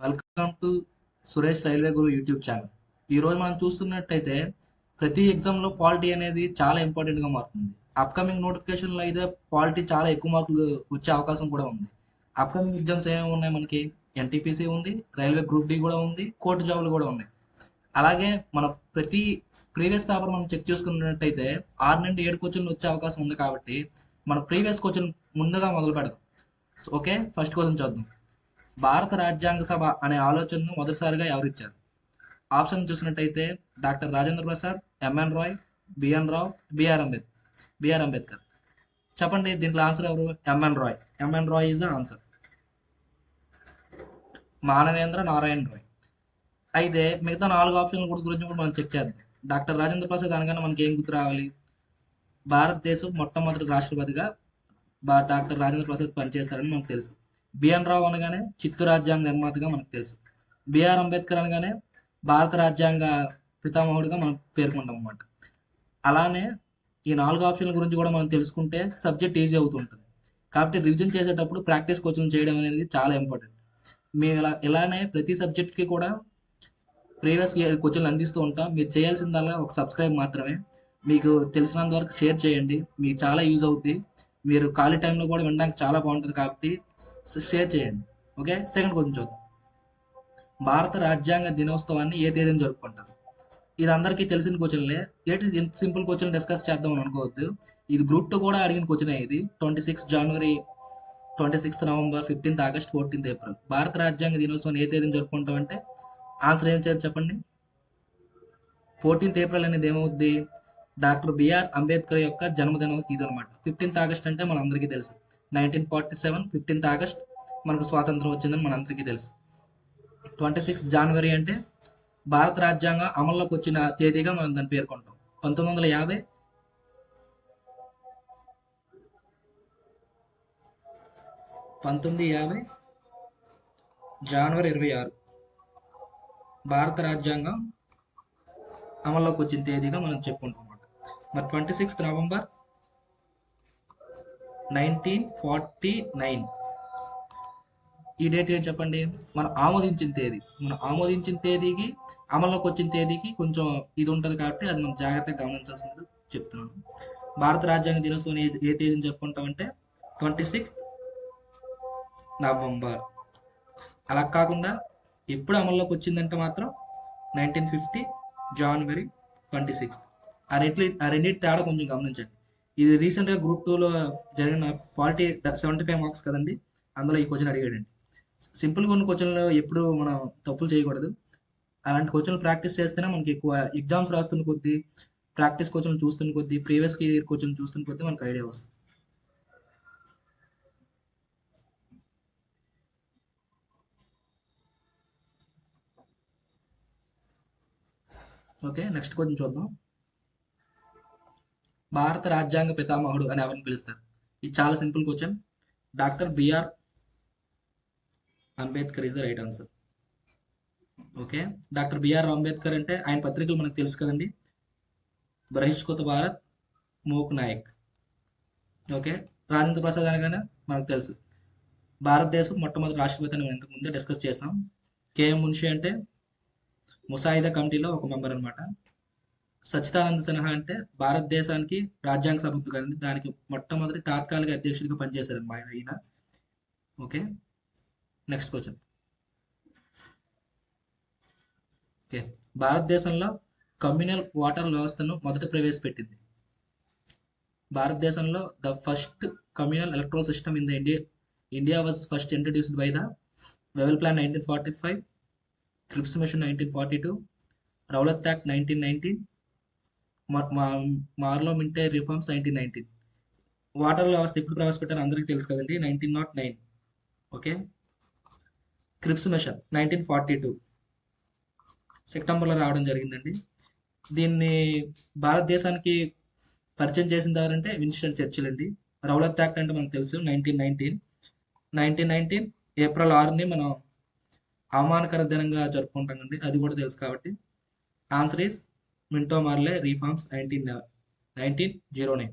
Welcome to Suresh railway Guru YouTube channel. ఈరోజు మనం చూస్తున్నట్టయితే ప్రతి ఎగ్జామ్లో పాలిటీ అనేది చాలా ఇంపార్టెంట్గా మారుతుంది. అప్కమింగ్ నోటిఫికేషన్లో అయితే పాలిటీ చాలా ఎక్కువ మార్కులు వచ్చే అవకాశం కూడా ఉంది. అప్కమింగ్ ఎగ్జామ్స్ ఏమేమి ఉన్నాయి మనకి? ఎన్టీపీసీ ఉంది, రైల్వే గ్రూప్ డి కూడా ఉంది, కోర్టు జాబులు కూడా ఉన్నాయి. అలాగే మన ప్రతి ప్రీవియస్ పేపర్ మనం చెక్ చేసుకున్నట్టయితే 6 నుండి 7 క్వశ్చన్లు వచ్చే అవకాశం ఉంది కాబట్టి మన ప్రీవియస్ క్వశ్చన్ ముందుగా మొదలు పెడదాం. ఓకే, ఫస్ట్ క్వశ్చన్ చూద్దాం. భారత రాజ్యాంగ సభ అనే ఆలోచనను మొదటిసారిగా ఎవరిచ్చారు? ఆప్షన్ చూసినట్టయితే doctor Rajendra Prasad, M N Roy, B N Rao, B R Ambedkar. చెప్పండి, దీంట్లో ఆన్సర్ ఎవరు? M N Roy. M N Roy is the answer. Manavendra Narayana Roy. అయితే మిగతా 4 ఆప్షన్ల గురించి కూడా మనం చెక్ చేద్దాం. డాక్టర్ రాజేంద్ర ప్రసాద్ అనగానే మనకి ఏం గుర్తు రావాలి? భారతదేశం మొట్టమొదటి రాష్ట్రపతిగా డాక్టర్ రాజేంద్ర ప్రసాద్ పనిచేశారని మనకు తెలుసు. బిఎన్ రావు అనగానే చిత్తు రాజ్యాంగ నిర్మాతగా మనకు తెలుసు. బిఆర్ అంబేద్కర్ అనగానే భారత రాజ్యాంగ పితామహుడిగా మనం పేర్కొంటాం అన్నమాట. అలానే ఈ 4 ఆప్షన్ల గురించి కూడా మనం తెలుసుకుంటే సబ్జెక్ట్ ఈజీ అవుతుంటుంది. కాబట్టి రివిజన్ చేసేటప్పుడు ప్రాక్టీస్ క్వశ్చన్ చేయడం అనేది చాలా ఇంపార్టెంట్. మేము ఇలానే ప్రతి సబ్జెక్ట్కి కూడా ప్రీవియస్ ఇయర్ క్వశ్చన్లు అందిస్తూ ఉంటాం. మీరు చేయాల్సిందల్లా ఒక సబ్స్క్రైబ్ మాత్రమే. మీకు తెలిసినంత వరకు షేర్ చేయండి, మీకు చాలా యూజ్ అవుద్ది. మీరు ఖాళీ టైంలో కూడా వినడానికి చాలా బాగుంటుంది కాబట్టి షేర్ చేయండి. ఓకే, సెకండ్ క్వశ్చన్ చూద్దాం. భారత రాజ్యాంగ దినోత్సవాన్ని ఏ తేదీన జరుపుకుంటారు? ఇది అందరికీ తెలిసిన క్వశ్చన్లే. ఏంటి సింపుల్ క్వశ్చన్ డిస్కస్ చేద్దాం అని అనుకోవద్దు. ఇది గ్రూప్ 2 కూడా అడిగిన క్వశ్చన్. ఇది 26 జనవరి, 26 నవంబర్, 15 ఆగస్ట్, 14 ఏప్రిల్. భారత రాజ్యాంగ దినోత్సవం ఏ తేదీన జరుపుకుంటాం అంటే ఆన్సర్ ఏం చేయాలి చెప్పండి? 14 ఏప్రిల్ అనేది ఏమవుద్ది? డాక్టర్ బిఆర్ అంబేద్కర్ యొక్క జన్మదినం ఇది అనమాట. 15 ఆగస్ట్ అంటే మన అందరికీ తెలుసు, 1947 15 ఆగస్ట్ మనకు స్వాతంత్రం వచ్చిందని మన అందరికీ తెలుసు. 26 జనవరి అంటే భారత రాజ్యాంగం అమల్లోకి వచ్చిన తేదీగా మనం దాన్ని పేర్కొంటాం. 1950 జనవరి 26 భారత రాజ్యాంగం అమల్లోకి వచ్చిన తేదీగా మనం చెప్పుకుంటాం అన్నమాట. మరి 26 నవంబర్ 1949 ఈ డేట్ ఏంటి చెప్పండి? మనం ఆమోదించిన తేదీకి అమల్లోకి వచ్చిన తేదీకి కొంచెం ఇది ఉంటుంది కాబట్టి అది మనం జాగ్రత్తగా గమనించాల్సింది చెప్తున్నాను. భారత రాజ్యాంగ దినోత్సవం ఏ తేదీని జరుపుకుంటామంటే 26 నవంబర్. అలా కాకుండా ఎప్పుడు అమల్లోకి వచ్చిందంటే మాత్రం 1950 జనవరి 26. ఆ రెండింటి తేడా కొంచెం గమనించండి. ఇది రీసెంట్గా గ్రూప్ 2లో జరిగిన పాలిటీ 75 మార్క్స్ కదండి, అందులో ఈ క్వశ్చన్ అడిగాడండి. సింపుల్గా ఉన్న క్వశ్చన్లు ఎప్పుడు మనం తప్పులు చేయకూడదు. అలాంటి క్వశ్చన్లు ప్రాక్టీస్ చేస్తేనే మనకి ఎక్కువ ఎగ్జామ్స్ రాస్తున్న కొద్దీ, ప్రాక్టీస్ క్వశ్చన్లు చూస్తున్న కొద్దీ, ప్రీవియస్ ఇయర్ క్వశ్చన్ చూస్తున్న కొద్దీ మనకు ఐడియా వస్తుంది. ఓకే, నెక్స్ట్ క్వశ్చన్ చూద్దాం. భారత రాజ్యాంగ పితామహుడు అని ఎవరిని పిలుస్తారు? ఇది చాలా simple question. Doctor BR Ambedkar is the right answer. Okay, doctor BR Ambedkar అంటే ఆయన పత్రికలు మనకు తెలుసు కదండి. బహిష్కృత భారత్, మోక్ నాయక్. ఓకే, రాజేంద్ర ప్రసాద్ అనగానే మనకు తెలుసు భారతదేశం మొట్టమొదటి రాష్ట్రపతి అని మనం ఇంతకు ముందే డిస్కస్ చేసాం. కేఎం మున్షి అంటే ముసాయిదా కమిటీలో ఒక మెంబర్ అనమాట. సచ్చిదానంద సిన్హా అంటే భారతదేశానికి రాజ్యాంగ సభ్యుడు కానీ దానికి మొట్టమొదటి తాత్కాలిక అధ్యక్షుడిగా పనిచేశారు ఈయన. Okay, next question. ఓకే, భారతదేశంలో కమ్యూనల్ వాటర్ వ్యవస్థను మొదట ప్రవేశపెట్టింది. భారతదేశంలో the first communal electoral system in the India was first introduced by the Wavell plan 1945, Cripps mission 1942, Rowlatt act 1919, Morley Minto reforms 1919. Voter వ్యవస్థ ఎప్పుడు ప్రవేశపెట్టారో అందరికీ తెలుసు కదండి, 1909. ఓకే, క్రిప్స్ మిషన్ 1942 సెప్టెంబర్లో రావడం జరిగిందండి. దీన్ని భారతదేశానికి పరిచయం చేసిన ఎవరంటే విన్స్టన్ చర్చిల్ అండి. రౌలత్ యాక్ట్ అంటే మనకు తెలుసు 1919 ఏప్రిల్ 6ని మనం అవమానకర దినంగా జరుపుకుంటాం అండి, అది కూడా తెలుసు కాబట్టి ఆన్సర్ ఈస్ మింటో మార్లే రిఫార్మ్స్ 1909.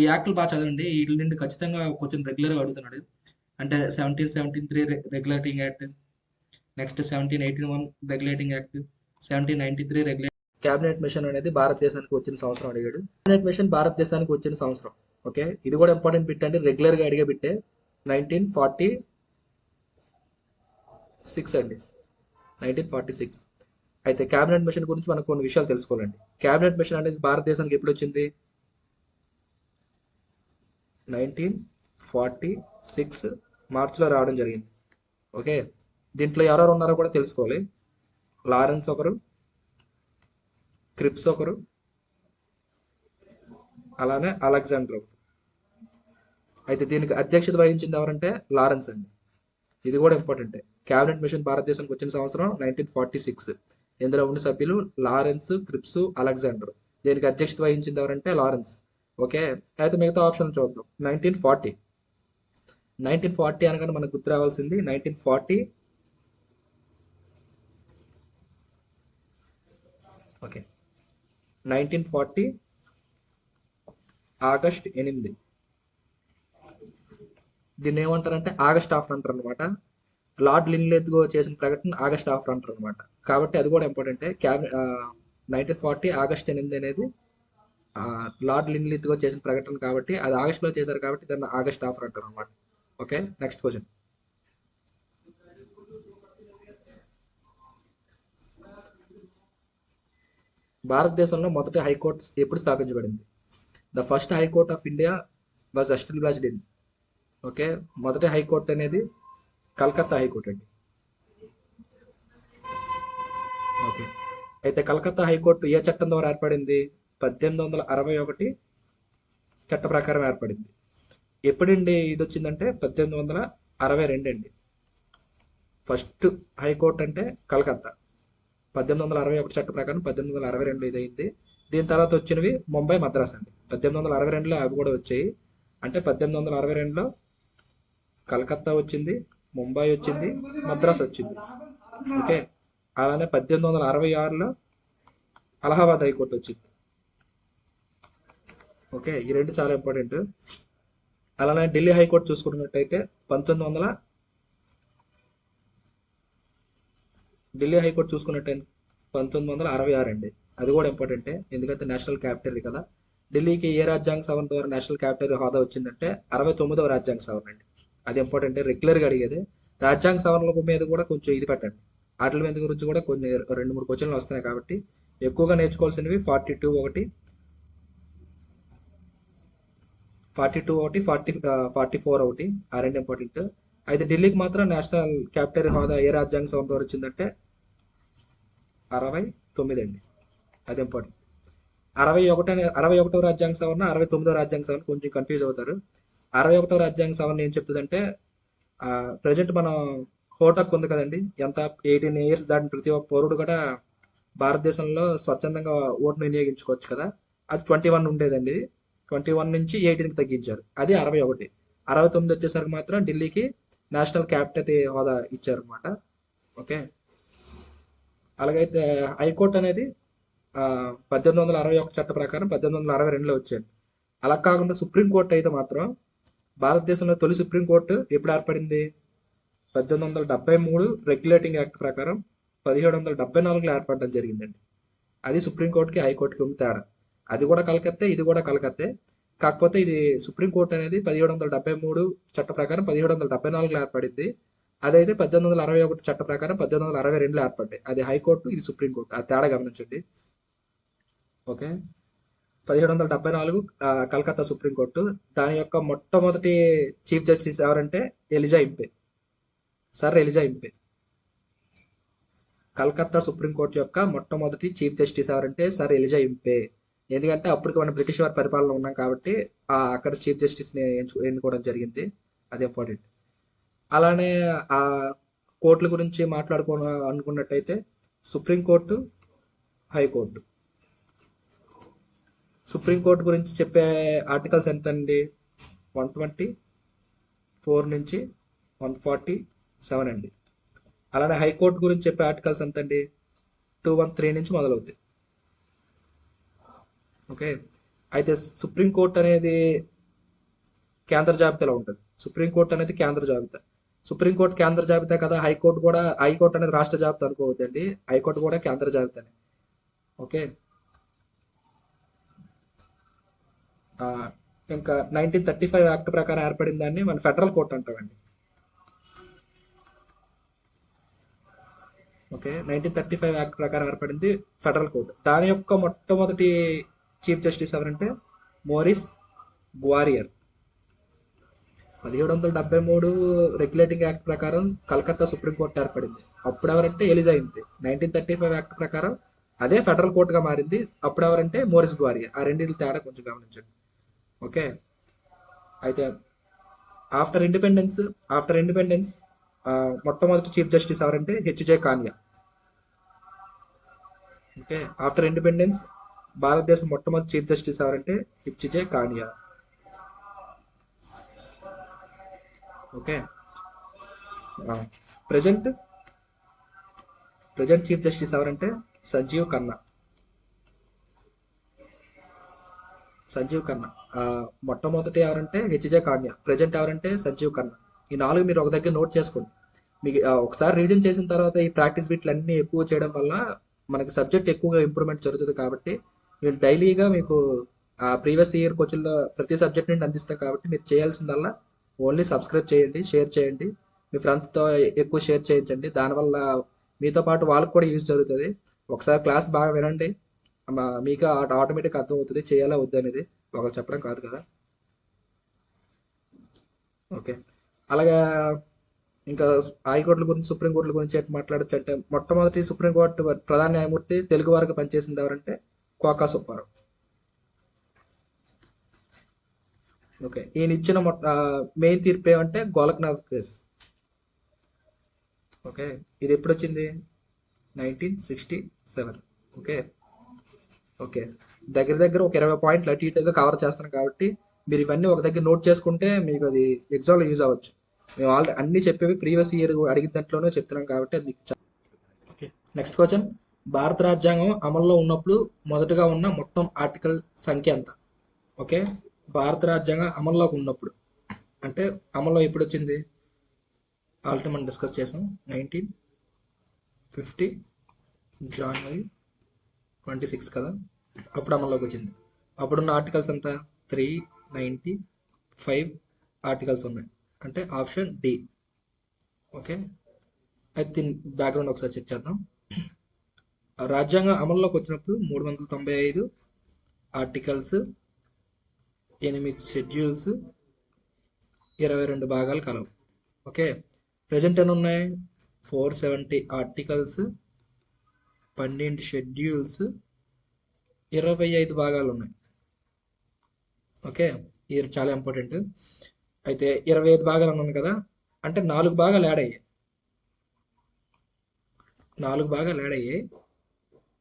ఈ యాక్ట్లు బాగా చదవండి, వీటి నుండి ఖచ్చితంగా కొంచెం రెగ్యులర్గా అడుగుతున్నాడు. అంటే 1773 regulating act, next 1781 regulating act, 1793 regulating. Cabinet machine అనేది భారతదేశానికి వచ్చిన సంవత్సరం అడిగాడు. క్యాబినెట్ మిషన్ భారతదేశానికి వచ్చిన సంవత్సరం. ఓకే, ఇది కూడా ఇంపార్టెంట్ బిట్ అండి, రెగ్యులర్ గా అడిగే బిట్టే. 1946 అండి, 1946. అయితే క్యాబినెట్ మిషన్ గురించి మనకు కొన్ని విషయాలు తెలుసుకోవాలండి. క్యాబినెట్ మిషన్ అనేది భారతదేశానికి ఎప్పుడు వచ్చింది? 1946 మార్చిలో రావడం జరిగింది. ఓకే, దీంట్లో ఎవరెవరు ఉన్నారో కూడా తెలుసుకోవాలి. లారెన్స్ ఒకరు, క్రిప్స్ ఒకరు, అలానే అలెగ్జాండర్ ఒకరు. అయితే దీనికి అధ్యక్షత వహించింది ఎవరంటే లారెన్స్ అండి. ఇది కూడా ఇంపార్టెంట్. క్యాబినెట్ మిషన్ భారతదేశానికి వచ్చిన సంవత్సరం 1946. ఇందులో ఉన్న సభ్యులు లారెన్స్, క్రిప్స్, అలెగ్జాండర్. దీనికి అధ్యక్షత వహించింది ఎవరంటే లారెన్స్. ఓకే, అయితే మిగతా ఆప్షన్ చూద్దాం. 1940 అనగానే మనకు గుర్తు రావాల్సింది 1940. Okay, 1940 August 8. దీన్ని ఏమంటారంటే ఆగస్ట్ ఆఫర్ అంటారు అనమాట. లార్డ్ లిన్లిత్గో చేసిన ప్రకటన ఆగస్ట్ ఆఫర్ అంటారు అనమాట. కాబట్టి అది కూడా ఇంపార్టెంటే. 1940 ఆగస్ట్ 8 అనేది లార్డ్ లిన్లిత్గో చేసిన ప్రకటన కాబట్టి, అది ఆగస్ట్ లో చేశారు కాబట్టి దాన్ని ఆగస్ట్ ఆఫర్ అంటారు అనమాట. Okay, next question. భారతదేశంలో మొదటి హైకోర్టు ఎప్పుడు స్థాపించబడింది? The first high court of India was established in. Okay, మొదటి హైకోర్టు అనేది కలకత్తా హైకోర్టు అండి. ఓకే, అయితే కలకత్తా హైకోర్టు ఏ చట్టం ద్వారా ఏర్పడింది? 1861 చట్ట ప్రకారం ఏర్పడింది. ఎప్పుడండి ఇది వచ్చిందంటే 1862 అండి. ఫస్ట్ హైకోర్టు అంటే కలకత్తా. 1861 చట్ట ప్రకారం 1862 ఇదైంది. దీని తర్వాత వచ్చినవి ముంబై, మద్రాస్ అండి. 1862లో అవి కూడా వచ్చాయి. అంటే 1862లో కలకత్తా వచ్చింది, ముంబై వచ్చింది, మద్రాస్ వచ్చింది. ఓకే, అలానే 1866లో అలహాబాద్ హైకోర్టు వచ్చింది. ఓకే, ఈ రెండు చాలా ఇంపార్టెంట్. అలానే ఢిల్లీ హైకోర్టు చూసుకున్నట్టయితే ఢిల్లీ హైకోర్టు చూసుకున్నట్టయితే 1966 అండి. అది కూడా ఇంపార్టెంటే, ఎందుకంటే నేషనల్ క్యాపిటల్ కదా. ఢిల్లీకి ఏ రాజ్యాంగ సవరణ ద్వారా నేషనల్ క్యాపిటల్ హోదా వచ్చిందంటే 69వ రాజ్యాంగ సవరణ అండి. అది ఇంపార్టెంట్, రెగ్యులర్గా అడిగేది. రాజ్యాంగ సవరణల మీద కూడా కొంచెం ఇది పెట్టండి. వాటి మీద గురించి కూడా కొన్ని 2-3 క్వశ్చన్లు వస్తున్నాయి కాబట్టి ఎక్కువగా నేర్చుకోవాల్సినవి 42 ఒకటి, 44 ఒకటి, ఆ రెండు ఇంపార్టెంట్. అయితే ఢిల్లీకి మాత్రం నేషనల్ క్యాపిటల్ హోదా ఏ రాజ్యాంగ సవరణ ద్వారా వచ్చిందంటే 69 అండి. అది ఇంపార్టెంట్. 61వ రాజ్యాంగ సవరణ, 69వ రాజ్యాంగ సవరణ కొంచెం కన్ఫ్యూజ్ అవుతారు. 61వ రాజ్యాంగ సవరణ ఏం చెప్తుందంటే, ప్రజెంట్ మనం హోటక్ ఉంది కదండి, ఎంత 18 ఇయర్స్ దాటిన ప్రతి ఒక్క పౌరుడు కూడా భారతదేశంలో స్వచ్ఛందంగా ఓటును వినియోగించుకోవచ్చు కదా. అది 21 ఉండేదండి. 21 నుంచి 18కి తగ్గించారు. అది 61. 69 వచ్చేసరికి మాత్రం ఢిల్లీకి నేషనల్ క్యాపిటల్ హోదా ఇచ్చారు అనమాట. ఓకే, అలాగైతే హైకోర్టు అనేది 1861 చట్ట ప్రకారం 1862లో వచ్చాడు. అలా కాకుండా సుప్రీంకోర్టు అయితే మాత్రం భారతదేశంలో తొలి సుప్రీంకోర్టు ఎప్పుడు ఏర్పడింది? 1873 రెగ్యులేటింగ్ యాక్ట్ ప్రకారం 1774లో ఏర్పడడం జరిగిందండి. అది సుప్రీంకోర్టుకి హైకోర్టుకి ఉంది తేడా. అది కూడా కలకత్తే, ఇది కూడా కలకత్తే. కాకపోతే ఇది సుప్రీంకోర్టు అనేది 1773 చట్ట ప్రకారం 1774లో ఏర్పడింది. అదైతే 1861 చట్ట ప్రకారం 1862లో ఏర్పడ్డాయి. అది హైకోర్టు, ఇది సుప్రీంకోర్టు. ఆ తేడా గమనించండి. Okay, 1774 Calcutta supreme court. దాని యొక్క మొట్టమొదటి చీఫ్ జస్టిస్ ఎవరంటే ఎలిజా ఇంపే, సర్ ఎలిజా ఇంపే. కలకత్తా సుప్రీంకోర్టు యొక్క మొట్టమొదటి చీఫ్ జస్టిస్ ఎవరంటే సర్ ఎలిజా ఇంపే. ఎందుకంటే అప్పటికి మనం బ్రిటిష్ వారి పరిపాలన ఉన్నాం కాబట్టి అక్కడ చీఫ్ జస్టిస్ని ఎన్నుకోవడం జరిగింది. అది ఇంపార్టెంట్. అలానే ఆ కోర్టుల గురించి అనుకున్నట్టయితే సుప్రీంకోర్టు, హైకోర్టు. సుప్రీంకోర్టు గురించి చెప్పే ఆర్టికల్స్ ఎంత అండి? 124 నుంచి 147 అండి. అలానే హైకోర్టు గురించి చెప్పే ఆర్టికల్స్ ఎంత అండి? 213 నుంచి మొదలవుతాయి. ఓకే, అయితే సుప్రీంకోర్టు అనేది కేంద్ర జాబితాలో ఉంటుంది. సుప్రీంకోర్టు అనేది కేంద్ర జాబితా. సుప్రీంకోర్టు కేంద్ర జాబితా కదా, హైకోర్టు అనేది రాష్ట్ర జాబితా అనుకోవద్దండి, హైకోర్టు కూడా కేంద్ర జాబితానే. ఓకే. ఆ, ఇంకా 1935 యాక్ట్ ప్రకారం ఏర్పడిన దాన్ని మన ఫెడరల్ కోర్ట్ అంటామండి. ఓకే. 1935 యాక్ట్ ప్రకారం ఏర్పడింది ఫెడరల్ కోర్ట్. దాని యొక్క మొట్టమొదటి చీఫ్ జస్టిస్ ఎవరంటే మోరిస్ గ్వారియర్. 1773 రెగ్యులేటింగ్ యాక్ట్ ప్రకారం కలకత్తా సుప్రీంకోర్టు ఏర్పడింది. అప్పుడు ఎవరంటే ఎలిజా ఇంతే. 1935 యాక్ట్ ప్రకారం అదే ఫెడరల్ కోర్టుగా మారింది. అప్పుడు ఎవరంటే మోరిస్ గ్వారియర్. ఆ రెండింటి తేడా కొంచెం గమనించండి. ఓకే. అయితే ఆఫ్టర్ ఇండిపెండెన్స్ మొట్టమొదటి చీఫ్ జస్టిస్ ఎవరంటే H J Kania. Okay. After independence భారతదేశం మొట్టమొదటి చీఫ్ జస్టిస్ ఎవరంటే H J Kania. Okay. Present present chief justice ఎవరంటే సంజీవ్ ఖన్నా. సంజీవ్ ఖన్నా. ఆ, మొట్టమొదటి ఎవరంటే హెచ్జే కాన్యా. ప్రజెంట్ ఎవరంటే సంజీవ్ ఖన్నా. ఈ నాలుగు మీరు ఒక దగ్గర నోట్ చేసుకోండి. మీకు ఒకసారి రివిజన్ చేసిన తర్వాత ఈ ప్రాక్టీస్ బిట్లు అన్ని ఎక్కువ చేయడం వల్ల మనకి సబ్జెక్ట్ ఎక్కువగా ఇంప్రూవ్మెంట్ జరుగుతుంది. కాబట్టి మీరు డైలీగా మీకు ఆ ప్రీవియస్ ఇయర్ క్వశ్చన్లో ప్రతి సబ్జెక్ట్ నుండి అందిస్తాం. కాబట్టి మీరు చేయాల్సిందల్లా ఓన్లీ సబ్స్క్రైబ్ చేయండి, షేర్ చేయండి, మీ ఫ్రెండ్స్తో ఎక్కువ షేర్ చేయించండి. దానివల్ల మీతో పాటు వాళ్ళకి కూడా యూజ్ జరుగుతుంది. ఒకసారి క్లాస్ బాగా వినండి, మీకు ఆటోమేటిక్ అర్థమవుతుంది చేయాలా వద్దు అనేది. ఒకరు చెప్పడం కాదు కదా. ఓకే. అలాగా ఇంకా హైకోర్టుల గురించి, సుప్రీంకోర్టుల గురించి ఏంటి మాట్లాడచ్చు అంటే, మొట్టమొదటి సుప్రీంకోర్టు ప్రధాన న్యాయమూర్తి తెలుగు వారికి పనిచేసింది ఎవరంటే కోకా సుబ్బారావు. ఓకే. ఈయన ఇచ్చిన మెయిన్ తీర్పు ఏమంటే గోలక్నాథ్ కేసు. ఓకే. ఇది ఎప్పుడు వచ్చింది? 1967. ఓకే. ఓకే. దగ్గర దగ్గర ఒక 20 పాయింట్లు అటు ఇటుగా కవర్ చేస్తాను. కాబట్టి మీరు ఇవన్నీ ఒక దగ్గర నోట్ చేసుకుంటే మీకు అది ఎగ్జామ్లో యూజ్ అవ్వచ్చు. మేము ఆల్రెడీ అన్ని చెప్పేవి ప్రీవియస్ ఇయర్ అడిగిన దాంట్లోనే చెప్తున్నాం కాబట్టి అది మీకు ఓకే. Next question. భారత రాజ్యాంగం అమల్లో ఉన్నప్పుడు మొదటగా ఉన్న మొత్తం ఆర్టికల్ సంఖ్య ఎంత? ఓకే. భారత రాజ్యాంగం అమల్లోకి ఉన్నప్పుడు అంటే అమల్లో ఎప్పుడు వచ్చింది? ఆల్రెడీ మనం డిస్కస్ చేసాం. 1950 జనవరి 26 కదా, అప్పుడు అమల్లోకి వచ్చింది. అప్పుడున్న ఆర్టికల్స్ ఎంత? 395 ఆర్టికల్స్ ఉన్నాయి. అంటే ఆప్షన్ డి. ఓకే. అయితే దీని బ్యాక్గ్రౌండ్ ఒకసారి చెక్ చేద్దాం. రాజ్యాంగం అమల్లోకి వచ్చినప్పుడు 395 ఆర్టికల్స్, 8 షెడ్యూల్స్, 22 భాగాలు కలవు. ఓకే. ప్రజెంట్ ఎన్ని ఉన్నాయి? 470 ఆర్టికల్స్, 12 షెడ్యూల్స్, 25 భాగాలు ఉన్నాయి. ఓకే. ఇది చాలా ఇంపార్టెంట్. అయితే 25 భాగాలు అన్నాను కదా, అంటే 4 భాగాలు యాడ్ అయ్యాయి. 4 భాగాలు యాడ్ అయ్యాయి,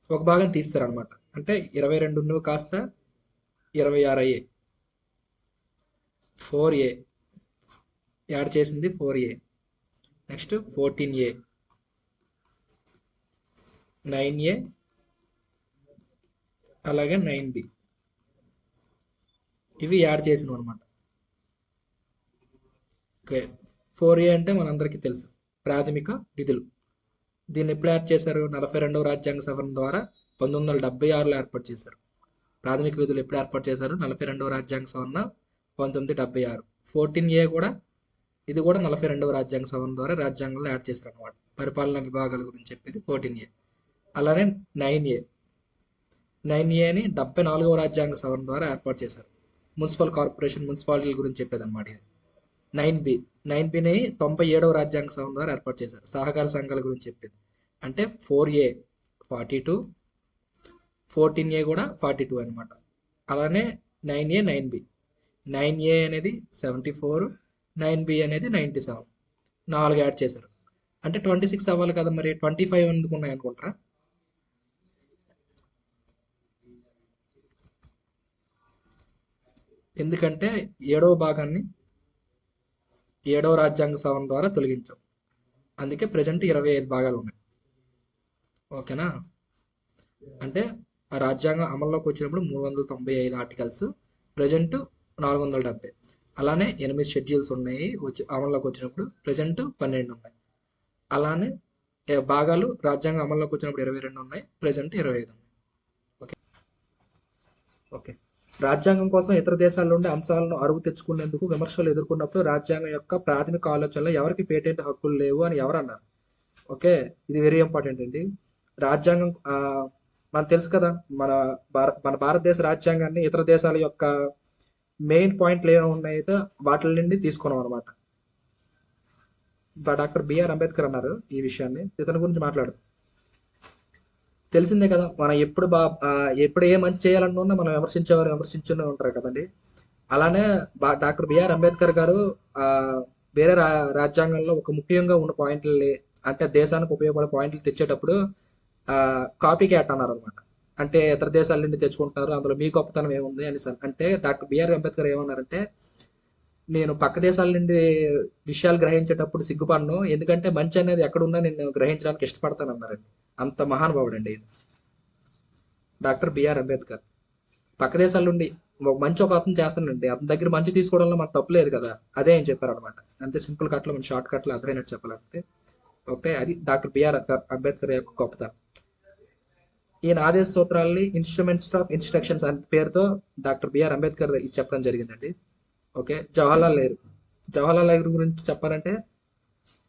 ఒక భాగం తీస్తారనమాట. అంటే 22 కాస్త 26 అయ్యాయి. 4A యాడ్ చేసింది 4A. నెక్స్ట్ 14A, 9A, అలాగే 9B. ఇవి యాడ్ చేసినవి అనమాట. ఓకే. 4A అంటే మనందరికీ తెలుసు, ప్రాథమిక విధులు. దీన్ని ఎప్పుడు యాడ్ చేశారు? 42వ రాజ్యాంగ సవరణ ద్వారా 1976లో ఏర్పాటు చేశారు. ప్రాథమిక విధులు ఎప్పుడు ఏర్పాటు చేశారు? 42వ రాజ్యాంగ సవరణ 1976. 14A కూడా, ఇది కూడా 42వ రాజ్యాంగ సవరణ ద్వారా రాజ్యాంగంలో యాడ్ చేశారు అనమాట. పరిపాలనా విభాగాల గురించి చెప్పేది 14A. అలానే 9Aని 74వ రాజ్యాంగ సవరణ ద్వారా ఏర్పాటు చేశారు. మున్సిపల్ కార్పొరేషన్, మున్సిపాలిటీల గురించి చెప్పేది అనమాట ఇది. 9Bని 97వ రాజ్యాంగ సవరణ ద్వారా ఏర్పాటు చేశారు. సహకార సంఘాల గురించి చెప్పేది. అంటే 4A 42, 14A కూడా 42 అనమాట. అలానే 9A, 9B. 9A అనేది 74, 9B అనేది 97. 4 యాడ్ చేశారు. అంటే 26 అవ్వాలి కదా, మరి 25 ఎందుకు ఉన్నాయి అనుకుంటారా? ఎందుకంటే 7వ భాగాన్ని 7వ రాజ్యాంగ సవరణ ద్వారా తొలగించాం. అందుకే ప్రజెంట్ 25 భాగాలు ఉన్నాయి. ఓకేనా? అంటే ఆ రాజ్యాంగం అమల్లోకి వచ్చినప్పుడు 395 ఆర్టికల్స్, ప్రజెంట్ 470. అలానే 8 షెడ్యూల్స్ ఉన్నాయి వచ్చి అమల్లోకి వచ్చినప్పుడు. ప్రెజెంట్ 12 ఉన్నాయి. అలానే భాగాలు రాజ్యాంగం అమల్లోకి వచ్చినప్పుడు 22 ఉన్నాయి. ప్రెజెంట్ 25 ఉన్నాయి. ఓకే. ఓకే. రాజ్యాంగం కోసం ఇతర దేశాల నుండి అంశాలను అరువు తెచ్చుకునేందుకు విమర్శలు ఎదుర్కొన్నప్పుడు రాజ్యాంగం యొక్క ప్రాథమిక ఆలోచనలో ఎవరికి పేటెంట్ హక్కులు లేవు అని ఎవరు అన్నారు? ఓకే. ఇది వెరీ ఇంపార్టెంట్ అండి. రాజ్యాంగం మనకు తెలుసు కదా, మన భారతదేశ రాజ్యాంగాన్ని ఇతర దేశాల యొక్క మెయిన్ పాయింట్లు ఏమైనా ఉన్నాయో వాటి నుండి తీసుకున్నాం అనమాట. డాక్టర్ బిఆర్ అంబేద్కర్ అన్నారు ఈ విషయాన్ని. ఇతని గురించి మాట్లాడు. తెలిసిందే కదా, మనం ఎప్పుడు ఏ మంచి చేయాలన్నా మనం విమర్శించేవారు విమర్శించునే ఉంటారు కదండి. అలానే డాక్టర్ బిఆర్ అంబేద్కర్ గారు ఆ వేరే రాజ్యాంగంలో ఒక ముఖ్యంగా ఉన్న పాయింట్లు అంటే దేశానికి ఉపయోగపడే పాయింట్లు తెచ్చేటప్పుడు కాపీ క్యాట్ అన్నారు అనమాట. అంటే ఇతర దేశాల నుండి తెచ్చుకుంటున్నారు, అందులో మీ గొప్పతనం ఏముంది అని అంటే డాక్టర్ బిఆర్ అంబేద్కర్ ఏమన్నారంటే, నేను పక్క దేశాల నుండి విషయాలు గ్రహించేటప్పుడు సిగ్గుపడను, ఎందుకంటే మంచి అనేది ఎక్కడున్నా నేను గ్రహించడానికి ఇష్టపడతాను అన్నారండి. అంత మహానుభావుడు అండి డాక్టర్ బిఆర్ అంబేద్కర్. పక్క దేశాల నుండి మంచి ఒక అతను చేస్తానండి, అతని దగ్గర మంచి తీసుకోవడంలో మనకు తప్పు లేదు కదా, అదే ఆయన చెప్పారు అనమాట. అంతే సింపుల్ కట్లో మన షార్ట్ కట్లో అర్థమైనట్టు చెప్పాలంటే. ఓకే, అది డాక్టర్ బిఆర్ అంబేద్కర్ యొక్క గొప్పతనం. ఈయన ఆదేశ సూత్రాలని ఇన్స్ట్రుమెంట్స్ ఆఫ్ ఇన్స్ట్రక్షన్స్ అనే పేరుతో డాక్టర్ బిఆర్ అంబేద్కర్ ఇది చెప్పడం జరిగిందండి. ఓకే. జవహర్లాల్ నెహ్రూ గురించి చెప్పాలంటే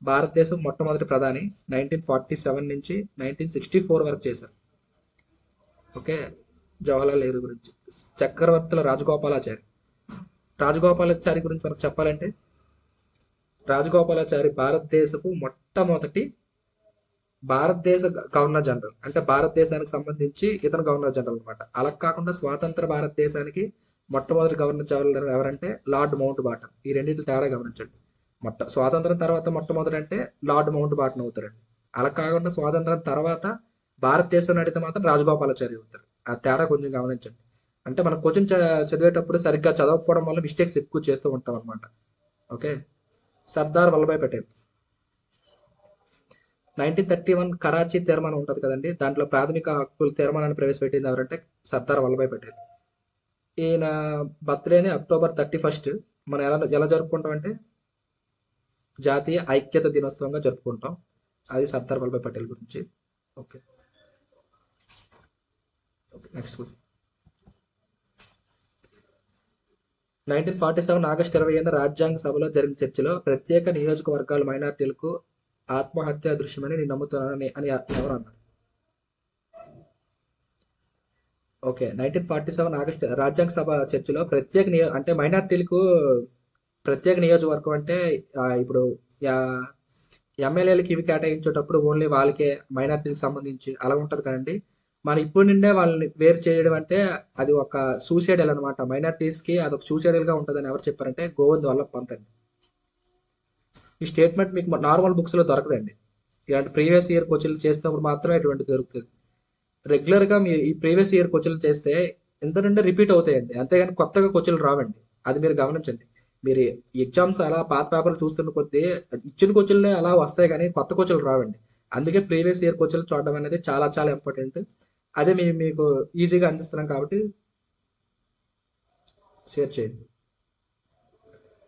భారతదేశం మొట్టమొదటి ప్రధాని. 1947 నుంచి 1964 వరకు చేశారు. ఓకే. జవహర్లాల్ నెహ్రూ గురించి. చక్రవర్తుల రాజగోపాలాచారి గురించి మనకు చెప్పాలంటే, రాజగోపాలాచారి భారతదేశ గవర్నర్ జనరల్. అంటే భారతదేశానికి సంబంధించి ఇతను గవర్నర్ జనరల్ అనమాట. అలా కాకుండా స్వాతంత్ర భారతదేశానికి మొట్టమొదటి గవర్నర్ జనరల్ ఎవరంటే లార్డ్ మౌంట్ బాటన్. ఈ రెండింటి తేడా గమనించండి. స్వాతంత్రం తర్వాత మొట్టమొదటి అంటే లార్డ్ మౌంట్ బాటన్ అవుతారండి. అలా కాకుండా స్వాతంత్రం తర్వాత భారతదేశం నడితే మాత్రం రాజగోపాలాచారి అవుతారు. ఆ తేడా కొంచెం గమనించండి. అంటే మనం క్వశ్చన్ చదివేటప్పుడు సరిగ్గా చదవకపోవడం వల్ల మిస్టేక్స్ ఎక్కువ చేస్తూ ఉంటాం అనమాట. ఓకే. సర్దార్ వల్లభాయ్ పటేల్. 1931 కరాచీ తీర్మానం ఉంటుంది కదండి, దాంట్లో ప్రాథమిక హక్కుల తీర్మానాన్ని ప్రవేశపెట్టింది ఎవరంటే సర్దార్ వల్లభాయ్ పటేల్. ఈయన బర్త్డేని October 31 మనం ఎలా జరుపుకుంటాం అంటే జాతీయ ఐక్యత దినోత్సవంగా జరుపుకుంటాం. అది సర్దార్ వల్లభాయ్ పటేల్ గురించి. ఓకే. Next question. 1947 ఆగస్టు 20 రాజ్యాంగ సభలో జరిగిన చర్చలో ప్రత్యేక నియోజకవర్గాల మైనార్టీలకు ఆత్మహత్యా దృశ్యమని నేను నమ్ముతున్నాను అని ఎవరు అన్నారు? ఓకే. 1947 ఆగస్టు రాజ్యాంగ సభ చర్చలో అంటే మైనార్టీలకు ప్రత్యేక నియోజకవర్గం అంటే ఇప్పుడు ఎమ్మెల్యేలకి ఇవి కేటాయించేటప్పుడు ఓన్లీ వాళ్ళకే మైనార్టీలకు సంబంధించి అలా ఉంటుంది కదండి. మన ఇప్పుడు నుండే వాళ్ళని వేరు చేయడం అంటే అది ఒక సూసైడల్ అనమాట. మైనార్టీస్కి అదొక సూసైడల్గా ఉంటుందని ఎవరు చెప్పారంటే గోవింద్ వల్లభ్ పంత్ అండి. ఈ స్టేట్మెంట్ మీకు నార్మల్ బుక్స్లో దొరకదండి. ఇలాంటి ప్రీవియస్ ఇయర్ క్వశ్చన్లు చేసినప్పుడు మాత్రమే ఇటువంటి దొరుకుతుంది. రెగ్యులర్గా మీరు ఈ ప్రీవియస్ ఇయర్ క్వశ్చన్లు చేస్తే ఎంతనంటే రిపీట్ అవుతాయండి, అంతేగాని కొత్తగా క్వశ్చన్లు రావండి. అది మీరు గమనించండి. మీరు ఎగ్జామ్స్ అలా పాత పేపర్లు చూస్తున్న కొద్దీ ఇచ్చిన క్వశ్చన్లే అలా వస్తాయి, కానీ కొత్త క్వశ్చన్లు రావండి. అందుకే ప్రీవియస్ ఇయర్ క్వశ్చన్లు చూడడం అనేది చాలా చాలా ఇంపార్టెంట్. అదే మీకు ఈజీగా అందిస్తున్నాం కాబట్టి షేర్ చేయండి.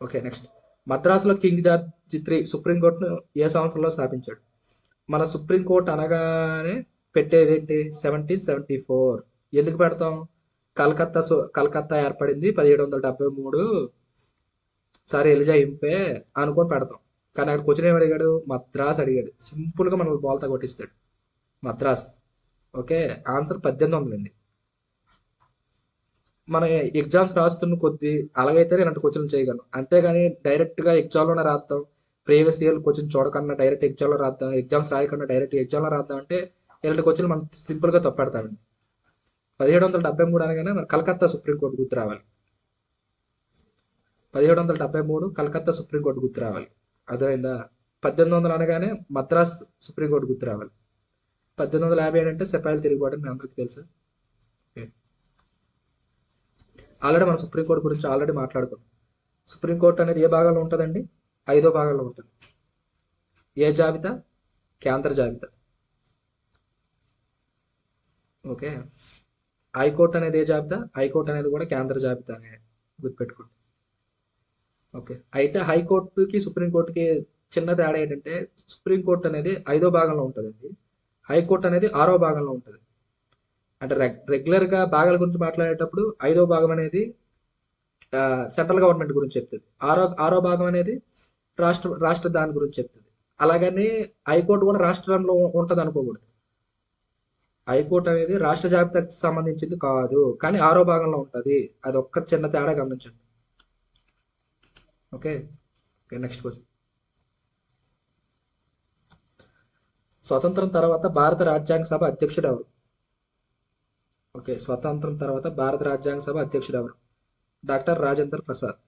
ఓకే. నెక్స్ట్. మద్రాసులో కింగ్ జార్జ్ III సుప్రీంకోర్టును ఏ సంవత్సరంలో స్థాపించాడు? మన సుప్రీంకోర్టు అనగానే పెట్టేది ఏంటి? 1774. ఎందుకు పెడతాం? కలకత్తా ఏర్పడింది 1773. సరే ఎలిజా ఇంపే అనుకొని పెడతాం. కానీ అక్కడ క్వశ్చన్ ఏమి అడిగాడు? మద్రాస్ అడిగాడు. సింపుల్గా మనం బోల్తా కొట్టిస్తాడు మద్రాస్. ఓకే. ఆన్సర్ 1800 అండి. మన ఎగ్జామ్స్ రాస్తున్న కొద్దీ అలాగైతే ఇలాంటి క్వశ్చన్లు చేయగలం, అంతేగాని డైరెక్ట్గా ఎగ్జామ్లోనే రాద్దాం, ప్రీవియస్ ఇయర్ క్వశ్చన్ చూడకుండా డైరెక్ట్ ఎగ్జామ్లో రాద్దాం, ఎగ్జామ్స్ రాయకుండా డైరెక్ట్ ఎగ్జామ్లో రాద్దాం అంటే ఇలాంటి క్వశ్చన్లు మనం సింపుల్గా తప్పెడతామండి. 1773 అనగానే మన కలకత్తా సుప్రీంకోర్టు గుర్తు రావాలి. 1773 కలకత్తా సుప్రీంకోర్టు గుర్తు రావాలి. అర్థమైందా? 1800 అనగానే మద్రాస్ సుప్రీంకోర్టు గుర్తు రావాలి. 1857 అంటే సిపాయిలు తిరుగుబాటు అని అందరికీ తెలుసు. ఆల్రెడీ మన సుప్రీంకోర్టు గురించి ఆల్రెడీ మాట్లాడుకున్నాం. సుప్రీంకోర్టు అనేది ఏ భాగంలో ఉంటుందండి? 5వ భాగంలో ఉంటుంది. ఏ జాబితా? కేంద్ర జాబితా. ఓకే. హైకోర్టు అనేది ఏ జాబితా? హైకోర్టు అనేది కూడా కేంద్ర జాబితా అనే గుర్తుపెట్టుకోండి. ఓకే. అయితే హైకోర్టుకి సుప్రీంకోర్టుకి చిన్న తేడా ఏంటంటే సుప్రీంకోర్టు అనేది 5వ భాగంలో ఉంటుందండి. హైకోర్టు అనేది 6వ భాగంలో ఉంటుంది. అంటే రెగ్యులర్గా భాగాల గురించి మాట్లాడేటప్పుడు 5వ భాగం అనేది సెంట్రల్ గవర్నమెంట్ గురించి చెప్తుంది. ఆరో భాగం అనేది రాష్ట్ర దాని గురించి చెప్తుంది. అలాగని హైకోర్టు కూడా రాష్ట్రంలో ఉంటది అనుకోకూడదు. హైకోర్టు అనేది రాష్ట్ర జాబితాకి సంబంధించింది కాదు, కానీ 6వ భాగంలో ఉంటది. అది ఒక్క చిన్న తేడా గమనించండి. ఓకే. Okay, next question. స్వతంత్రం తర్వాత భారత రాజ్యాంగ సభ అధ్యక్షుడు ఎవరు? ఓకే, స్వతంత్రం తర్వాత భారత రాజ్యాంగ సభ అధ్యక్షుడు ఎవరు? డాక్టర్ రాజేంద్ర ప్రసాద్.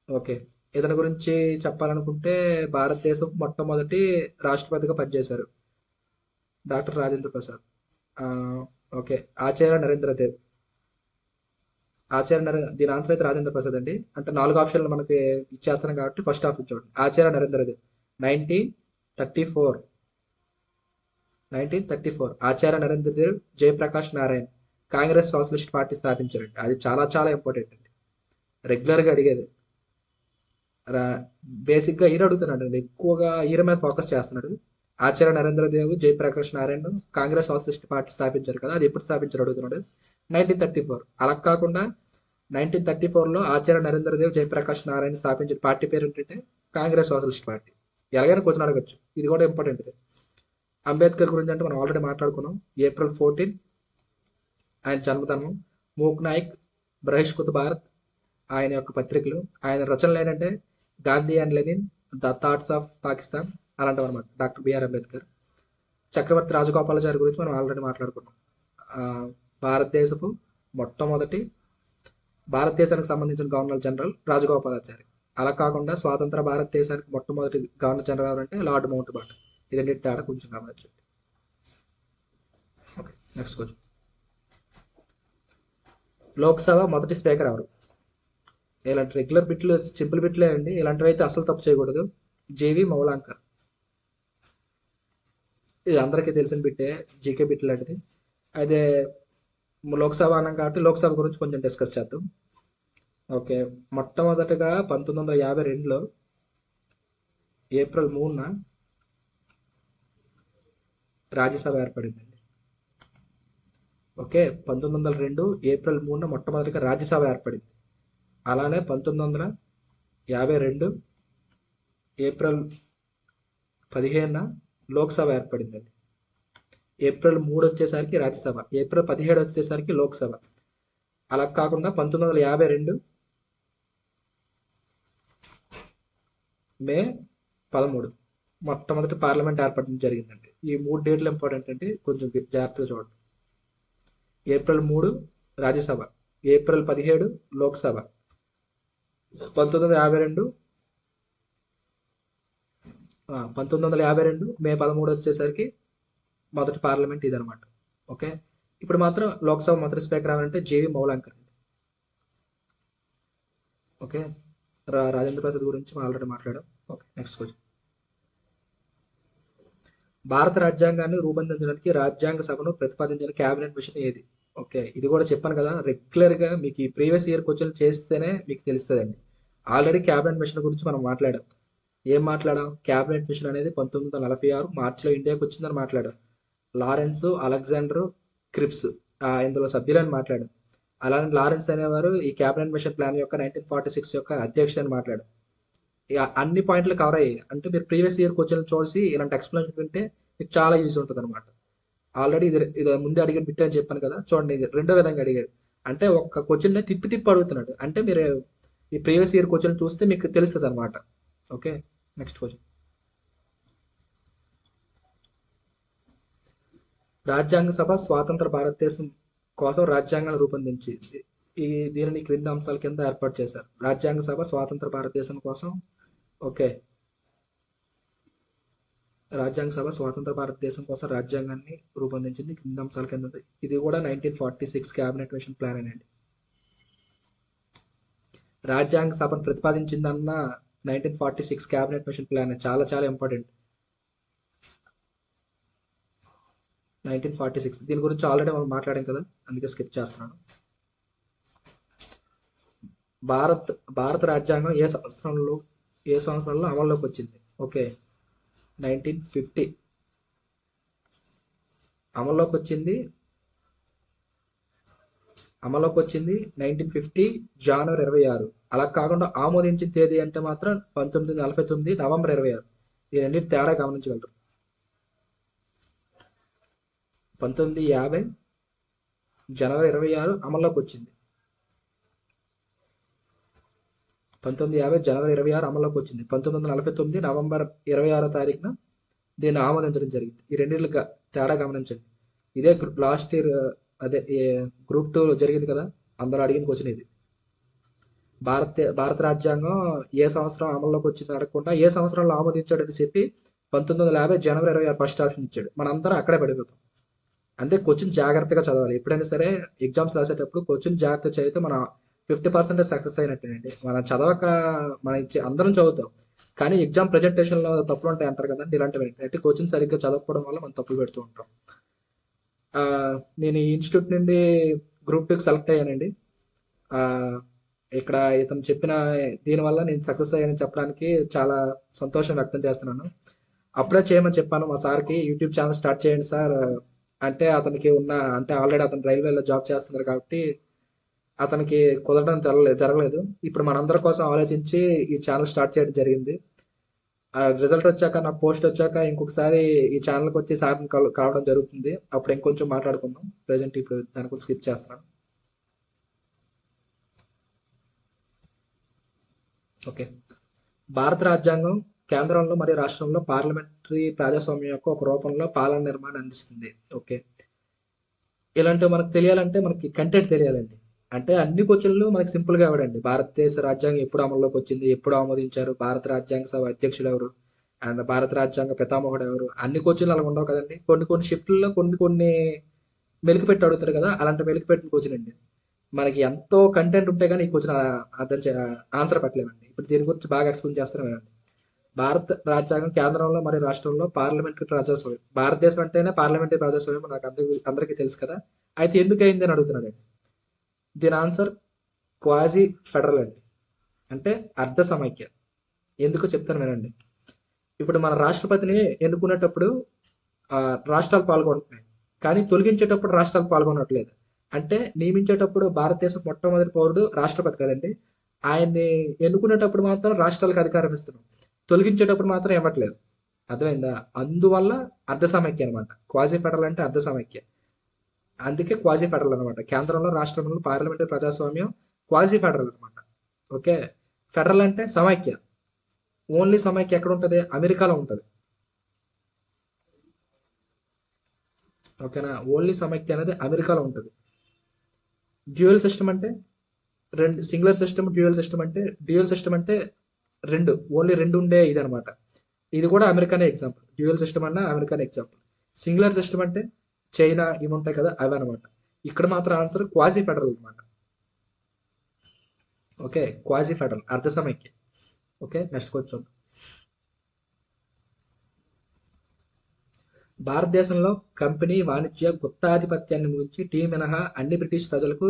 ఓకే. ఇతని గురించి చెప్పాలనుకుంటే భారతదేశం మొట్టమొదటి రాష్ట్రపతిగా పనిచేశారు డాక్టర్ రాజేంద్ర ప్రసాద్. ఆ, ఓకే. ఆచార్య నరేంద్ర దేవ్. దీని ఆన్సర్ అయితే రాజేంద్ర ప్రసాద్ అండి. అంటే 4 ఆప్షన్లు మనకి ఇచ్చేస్తున్నాం కాబట్టి ఫస్ట్ ఆప్షన్ చూడండి, ఆచార్య నరేంద్ర దేవ్. 1934. 1934 ఆచార్య నరేంద్ర దేవ్ జయప్రకాష్ నారాయణ్ కాంగ్రెస్ సోషలిస్ట్ పార్టీ స్థాపించారండి. అది చాలా చాలా ఇంపార్టెంట్ అండి, రెగ్యులర్గా అడిగేది. బేసిక్గా ఈయన అడుగుతున్నాడు అండి, ఎక్కువగా ఈయన మీద ఫోకస్ చేస్తున్నాడు. ఆచార్య నరేంద్ర దేవ్ జయప్రకాష్ నారాయణ్ కాంగ్రెస్ సోషలిస్ట్ పార్టీ స్థాపించారు కదా, అది ఎప్పుడు స్థాపించారు అడుగుతున్నాడు. 1934. అలా కాకుండా 1934లో ఆచార్య నరేంద్ర దేవ్ జయప్రకాష్ నారాయణ స్థాపించిన పార్టీ పేరు ఏంటంటే కాంగ్రెస్ సోషలిస్ట్ పార్టీ. ఎలాగైనా క్వశ్చన్ అడగచ్చు, ఇది కూడా ఇంపార్టెంట్. అంబేద్కర్ గురించి అంటే మనం ఆల్రెడీ మాట్లాడుకున్నాం. April 14 ఆయన జన్మదినం. మూక్ నాయక్, బహిష్కృత భారత్ ఆయన యొక్క పత్రికలు. ఆయన రచనలు ఏంటంటే Gandhi and Lenin, the thoughts of Pakistan, అలాంటివి అనమాట. Doctor BR Ambedkar. చక్రవర్తి రాజగోపాలాచారి గురించి మనం ఆల్రెడీ మాట్లాడుకున్నాం. ఆ, భారతదేశపు మొట్టమొదటి భారతదేశానికి సంబంధించిన గవర్నర్ జనరల్ రాజగోపాలాచారి. అలా కాకుండా స్వాతంత్ర భారతదేశానికి మొట్టమొదటి గవర్నర్ జనరల్ ఎవరంటే లార్డ్ మౌంట్ బాటన్. ఈ రెండింటి తేడా కొంచెం గమనించండి. Okay, next question. లోక్సభ మొదటి స్పీకర్ ఎవరు? ఇలాంటి రెగ్యులర్ బిట్లు సింపుల్ బిట్లే అండి, ఇలాంటివి అయితే అసలు తప్పు చేయకూడదు. జేవి మౌలాంకర్. ఇది అందరికీ తెలిసిన బిట్టే, జీకే బిట్ లాంటిది. అయితే లోక్సభ అన్నాం కాబట్టి లోక్సభ గురించి కొంచెం డిస్కస్ చేద్దాం. ఓకే. మొట్టమొదటగా 1952లో April 3న రాజ్యసభ ఏర్పడిందండి. ఓకే. 1902 April 3న మొట్టమొదటిగా రాజ్యసభ ఏర్పడింది. అలానే 1952 April 15న లోక్సభ ఏర్పడిందండి. April 3 వచ్చేసరికి రాజ్యసభ, April 17 వచ్చేసరికి లోక్సభ. అలా కాకుండా 1952 మే 13 మొట్టమొదటి పార్లమెంట్ ఏర్పడడం జరిగిందండి. ఈ 3 డేట్లు ఇంపార్టెంట్ అండి, కొంచెం జాగ్రత్తగా చూడండి. April 3 రాజ్యసభ, April 17 లోక్సభ, 1952 1952 మే 13 వచ్చేసరికి మొదటి పార్లమెంట్ ఇదనమాట. ఓకే. ఇప్పుడు మాత్రం లోక్సభ మొదటి స్పీకర్ ఎవరంటే జేవి మౌలాంకర్ అండి. ఓకే. రాజేంద్ర ప్రసాద్ గురించి మనం ఆల్రెడీ మాట్లాడాం. Okay, next question. భారత రాజ్యాంగాన్ని రూపొందించడానికి రాజ్యాంగ సభను ప్రతిపాదించిన కేబినెట్ మిషన్ ఏది? ఓకే, ఇది కూడా చెప్పాను కదా, రెగ్యులర్గా మీకు ఈ ప్రీవియస్ ఇయర్ క్వశ్చన్ చేస్తేనే మీకు తెలుస్తుందండి. ఆల్రెడీ క్యాబినెట్ మిషన్ గురించి మనం మాట్లాడాం. ఏం మాట్లాడాం? క్యాబినెట్ మిషన్ అనేది 1946 మార్చిలో ఇండియాకి వచ్చిందని మాట్లాడాం. లారెన్స్, అలెగ్జాండర్ క్రిప్స్ ఇందులో సభ్యులని మాట్లాడాం. అలానే లారెన్స్ అనేవారు ఈ క్యాబినెట్ మిషన్ ప్లాన్ యొక్క 1946 యొక్క అధ్యక్షుడు అని మాట్లాడాం. ఇక అన్ని పాయింట్లు కవర్ అయ్యాయి. అంటే మీరు ప్రీవియస్ ఇయర్ క్వశ్చన్ చూసి ఇలాంటి ఎక్స్ప్లెనేషన్ వింటే మీకు చాలా యూజ్ ఉంటుంది అనమాట. ఆల్రెడీ ఇది ముందే అడిగిన బిట్ అని చెప్పాను కదా, చూడండి రెండో విధంగా అడిగాడు. అంటే ఒక్క క్వశ్చన్ తిప్పి తిప్పి అడుగుతున్నాడు. అంటే మీరు ఈ ప్రీవియస్ ఇయర్ క్వశ్చన్ చూస్తే మీకు తెలుస్తుంది అనమాట. Okay, next question. రాజ్యాంగ సభ స్వాతంత్ర భారతదేశం కోసం రాజ్యాంగాన్ని రూపొందించింది. దీనిని క్రింది అంశాల కింద ఏర్పాటు చేశారు. రాజ్యాంగ సభ స్వాతంత్ర భారతదేశం కోసం. ఓకే. రాజ్యాంగ సభ స్వాతంత్ర భారతదేశం కోసం రాజ్యాంగాన్ని రూపొందించింది, కింది అంశాల కింద ఉంది. ఇది కూడా 1946 క్యాబినెట్ మిషన్ ప్లాన్ అండి. రాజ్యాంగ సభను ప్రతిపాదించిందన్న 1946 క్యాబినెట్ మిషన్ ప్లాన్ చాలా చాలా ఇంపార్టెంట్. 1946 దీని గురించి ఆల్రెడీ మనం మాట్లాడాం కదా, అందుకే స్కిప్ చేస్తున్నాను. భారత్ భారత రాజ్యాంగం ఏ సంవత్సరంలో అమల్లోకి వచ్చింది? ఓకే, 1950 అమల్లోకి వచ్చింది. అమల్లోకి వచ్చింది 1950 జనవరి 26. అలా కాకుండా ఆమోదించిన తేదీ అంటే మాత్రం 1949 నవంబర్ 26. ఈ రెండింటి తేడా గమనించగలరు. 1950 జనవరి 26 అమల్లోకి వచ్చింది. 1950 జనవరి 26 అమల్లోకి వచ్చింది. 1949 నవంబర్ 26 తారీఖున దీన్ని ఆమోదించడం జరిగింది. ఈ రెండింటికి తేడా గమనించండి. ఇదే లాస్ట్ ఇయర్ అదే గ్రూప్ 2 జరిగింది కదా, అందరూ అడిగిన క్వశ్చన్ ఇది. భారత రాజ్యాంగం ఏ సంవత్సరం అమల్లోకి వచ్చింది అడగకుండా ఏ సంవత్సరంలో ఆమోదించాడని చెప్పి 1950 జనవరి 26 ఫస్ట్ ఆప్షన్ ఇచ్చాడు. మనందరం అక్కడే పడిపోతాం. అంతే, క్వశ్చన్ జాగ్రత్తగా చదవాలి. ఎప్పుడైనా సరే ఎగ్జామ్స్ రాసేటప్పుడు క్వశ్చన్ జాగ్రత్త చదివితే మనం 50% సక్సెస్ అయినట్టేనండి. మనం చదవక అందరం చదువుతాం, కానీ ఎగ్జామ్ ప్రెజెంటేషన్లో తప్పులు ఉంటాయి అంటారు కదండి, ఇలాంటివి అంటే క్వశ్చన్ సరిగ్గా చదవకపోవడం వల్ల మనం తప్పులు పెడుతూ ఉంటాం. నేను ఈ ఇన్స్టిట్యూట్ నుండి గ్రూప్ 2కి సెలెక్ట్ అయ్యానండి. ఆ, ఇక్కడ ఇతను చెప్పిన దీనివల్ల నేను సక్సెస్ అయ్యానని చెప్పడానికి చాలా సంతోషం వ్యక్తం చేస్తున్నాను. అప్పుడే చేయమని చెప్పాను మా సార్కి, యూట్యూబ్ ఛానల్ స్టార్ట్ చేయండి సార్ అంటే, అతనికి అంటే ఆల్రెడీ అతను రైల్వేలో జాబ్ చేస్తున్నారు కాబట్టి అతనికి కుదరడం జరగలేదు. ఇప్పుడు మనందరి కోసం ఆలోచించి ఈ ఛానల్ స్టార్ట్ చేయడం జరిగింది. రిజల్ట్ వచ్చాక, నా పోస్ట్ వచ్చాక ఇంకొకసారి ఈ ఛానల్కి వచ్చి సార్ని కలవడం జరుగుతుంది. అప్పుడు ఇంకొంచెం మాట్లాడుకుందాం. ప్రజెంట్ ఇప్పుడు దాని గురించి స్కిప్ చేస్తున్నాను. ఓకే, భారత రాజ్యాంగం కేంద్రంలో మరియు రాష్ట్రంలో పార్లమెంటరీ ప్రజాస్వామ్యం యొక్క ఒక రూపంలో పాలన నిర్మాణం అందిస్తుంది. ఓకే, ఇలాంటివి మనకు తెలియాలంటే మనకి కంటెంట్ తెలియాలండి. అంటే అన్ని క్వశ్చన్లు మనకి సింపుల్గా ఇవ్వడండి. భారతదేశ రాజ్యాంగం ఎప్పుడు అమల్లోకి వచ్చింది, ఎప్పుడు ఆమోదించారు, భారత రాజ్యాంగ సభ అధ్యక్షుడు ఎవరు, అండ్ భారత రాజ్యాంగ పితామహుడు ఎవరు, అన్ని క్వశ్చన్లు అలా ఉండవు కదండి. కొన్ని కొన్ని షిఫ్ట్లలో కొన్ని మెలికి పెట్టి అడుగుతారు కదా, అలాంటి మెలికి పెట్టిన క్వశ్చన్ అండి. మనకి ఎంతో కంటెంట్ ఉంటే కానీ ఈ క్వశ్చన్ ఆన్సర్ పెట్టలేమండి. ఇప్పుడు దీని గురించి బాగా ఎక్స్ప్లెయిన్ చేస్తున్నాం. భారత రాజ్యాంగం కేంద్రంలో మరియు రాష్ట్రంలో పార్లమెంటరీ ప్రజాస్వామ్యం. భారతదేశం అంటేనే పార్లమెంటరీ ప్రజాస్వామ్యం నాకు అందరికీ తెలుసు కదా. అయితే ఎందుకు అయింది అని అడుగుతున్నాడండి. దీని ఆన్సర్ క్వాజీ ఫెడరల్ అండి, అంటే అర్ధ సమైక్య. ఎందుకో చెప్తాను వినండి. ఇప్పుడు మన రాష్ట్రపతిని ఎన్నుకునేటప్పుడు రాష్ట్రాలు పాల్గొంటున్నాయి, కానీ తొలగించేటప్పుడు రాష్ట్రాలు పాల్గొనట్లేదు. అంటే నియమించేటప్పుడు భారతదేశం మొట్టమొదటి పౌరుడు రాష్ట్రపతి కదండి, ఆయన్ని ఎన్నుకునేటప్పుడు మాత్రం రాష్ట్రాలకు అధికారం ఇస్తున్నాం, తొలగించేటప్పుడు మాత్రం ఇవ్వట్లేదు. అర్థమైందా? అందువల్ల అర్ధ సమైక్య అనమాట. క్వాజీ ఫెడరల్ అంటే అర్ధ సమైక్య, అందుకే క్వాజీ ఫెడరల్ అనమాట. కేంద్రంలో రాష్ట్రంలో పార్లమెంటరీ ప్రజాస్వామ్యం క్వాజీ ఫెడరల్ అనమాట. ఓకే, ఫెడరల్ అంటే సమైక్య. ఓన్లీ సమైక్య ఎక్కడ ఉంటుంది? అమెరికాలో ఉంటుంది. ఓకేనా, ఓన్లీ సమైక్య అనేది అమెరికాలో ఉంటుంది. డ్యూయల్ సిస్టమ్ అంటే రెండు, సింగులర్ సిస్టమ్, డ్యూయల్ సిస్టమ్ అంటే రెండు, ఓన్లీ రెండు ఉండే ఇది అనమాట. ఇది కూడా అమెరికానే ఎగ్జాంపుల్. డ్యూయల్ సిస్టమ్ అన్న అమెరికానే ఎగ్జాంపుల్. సింగులర్ సిస్టమ్ అంటే చైనా, ఇవి ఉంటాయి కదా, అవి అనమాట. ఇక్కడ మాత్రం ఆన్సర్ క్వాజీ ఫెడరల్ అనమాట. ఓకే, క్వాజీ ఫెడరల్ అర్ధ సమైక్య. ఓకే, నెక్స్ట్ కొంచెం. భారతదేశంలో కంపెనీ వాణిజ్య గుత్తాధిపత్యాన్ని ముగించి టీ మినహా అన్ని బ్రిటిష్ ప్రజలకు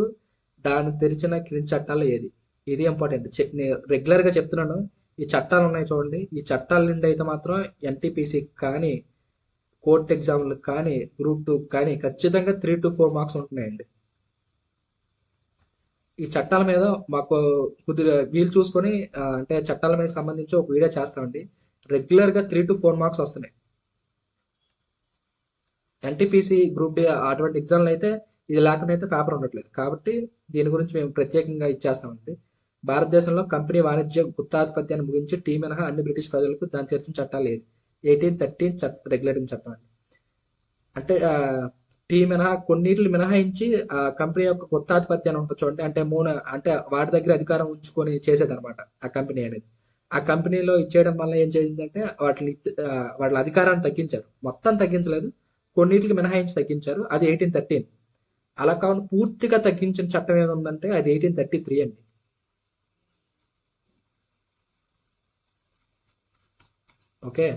దాన్ని తెరిచిన క్రింది చట్టాలు ఏది? ఇది ఇంపార్టెంట్. నేను రెగ్యులర్గా చెప్తున్నాను. ఈ చట్టాలు ఉన్నాయి చూడండి, ఈ చట్టాల నుండి అయితే మాత్రం ఎన్టీపీసీ కానీ, కోర్ట్ ఎగ్జామ్లు కానీ, గ్రూప్ 2 కానీ ఖచ్చితంగా 3 to 4 మార్క్స్ ఉంటున్నాయండి. ఈ చట్టాల మీద మాకు కొద్దిగా వీలు చూసుకొని అంటే చట్టాల మీద సంబంధించి ఒక వీడియో చేస్తామండి. రెగ్యులర్గా 3 to 4 మార్క్స్ వస్తున్నాయి. ఎన్టీపీసీ గ్రూప్ డి అటువంటి ఎగ్జామ్లు అయితే ఇది లేకుండా అయితే పేపర్ ఉండట్లేదు. కాబట్టి దీని గురించి మేము ప్రత్యేకంగా ఇచ్చేస్తామండి. భారతదేశంలో కంపెనీ వాణిజ్య గుత్తాధిపత్యాన్ని ముగించి టీ మినహా అన్ని బ్రిటిష్ ప్రజలకు దాని తెరిచిన చట్టాలు ఏది? 1813 రెగ్యులేటింగ్ చట్టం అండి. అంటే టీ మినహా కొన్నిటిని మినహాయించి ఆ కంపెనీ యొక్క గుత్తాధిపత్యాన్ని ఉంటుంది చూడండి, అంటే అంటే వాటి దగ్గర అధికారం ఉంచుకొని చేసేది అనమాట ఆ కంపెనీ అనేది. ఆ కంపెనీలో ఇచ్చేయడం వల్ల ఏం చేసిందంటే వాటి అధికారాన్ని తగ్గించారు. మొత్తం తగ్గించలేదు, కొన్నిటికి మినహాయించి తగ్గించారు. అది 1813. అలా కాకుండా పూర్తిగా తగ్గించిన చట్టం ఏముందంటే అది 1833 అండి. ఓకే,